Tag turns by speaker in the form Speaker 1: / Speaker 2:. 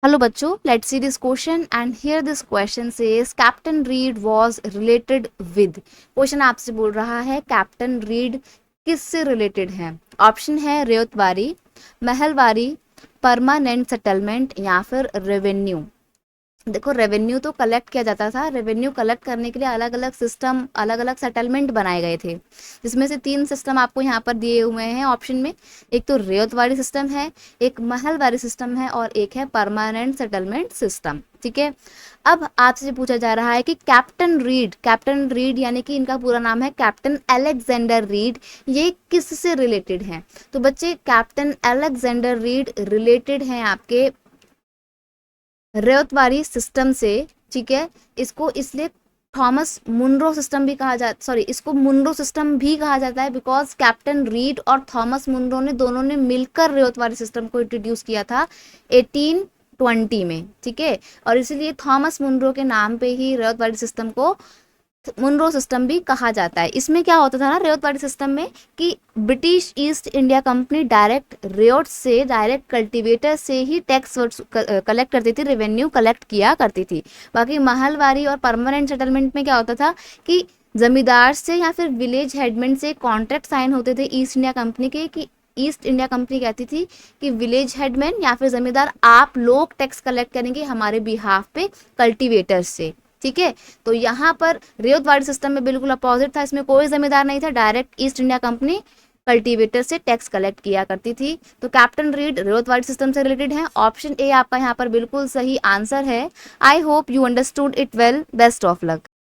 Speaker 1: Hello बच्चों, let's see this question and here this question says captain read was related with. Question आपसे बोल रहा है captain read किससे रिलेटेड है। ऑप्शन है रेवतवारी, महलवारी, परमानेंट सेटलमेंट या फिर रेवेन्यू। देखो, रेवेन्यू तो कलेक्ट किया जाता था। रेवेन्यू कलेक्ट करने के लिए अलग अलग सिस्टम, अलग अलग सेटलमेंट बनाए गए थे, जिसमें से 3 सिस्टम आपको यहाँ पर दिए हुए हैं ऑप्शन में। एक तो रेवतवारी सिस्टम है, एक महलवारी सिस्टम है और एक है परमानेंट सेटलमेंट सिस्टम। ठीक है, अब आपसे पूछा जा रहा है कि कैप्टन रीड यानी कि इनका पूरा नाम है कैप्टन अलेक्जेंडर रीड, ये किससे रिलेटेड हैं। तो बच्चे, कैप्टन अलेक्जेंडर रीड रिलेटेड हैं आपके रेवतवारी सिस्टम से। ठीक है, इसको इसलिए थॉमस मुनरो सिस्टम भी कहा जाता, सॉरी, इसको मुनरो सिस्टम भी कहा जाता है बिकॉज कैप्टन रीड और थॉमस मुनरो ने दोनों ने मिलकर रेवतवारी सिस्टम को इंट्रोड्यूस किया था 1820 में। ठीक है, और इसीलिए थॉमस मुनरो के नाम पे ही रेवतवारी सिस्टम को मुनरो सिस्टम भी कहा जाता है। इसमें क्या होता था ना रेवतवाड़ी सिस्टम में कि British east India company direct Revata से, डायरेक्ट कल्टीवेटर से ही टैक्स कलेक्ट करती थी, रेवेन्यू कलेक्ट किया करती थी। बाकी महलवारी और परमानेंट सेटलमेंट में क्या होता था कि जमींदार से या फिर विलेज हेडमैन से कॉन्ट्रैक्ट साइन होते थे ईस्ट इंडिया कंपनी के, कि ईस्ट इंडिया कंपनी कहती थी कि विलेज हेडमैन या फिर जमींदार आप लोग टैक्स कलेक्ट करेंगे हमारे बिहाफ पे कल्टीवेटर से। ठीक है, तो यहाँ पर रेवतवाड़ी सिस्टम में बिल्कुल अपोजिट था, इसमें कोई जमींदार नहीं था, direct east India company cultivator से टैक्स कलेक्ट किया करती थी। तो कैप्टन रीड रेवतवाड़ी सिस्टम से रिलेटेड है। ऑप्शन ए आपका यहाँ पर बिल्कुल सही आंसर है। I hope you understood it well. Best of luck.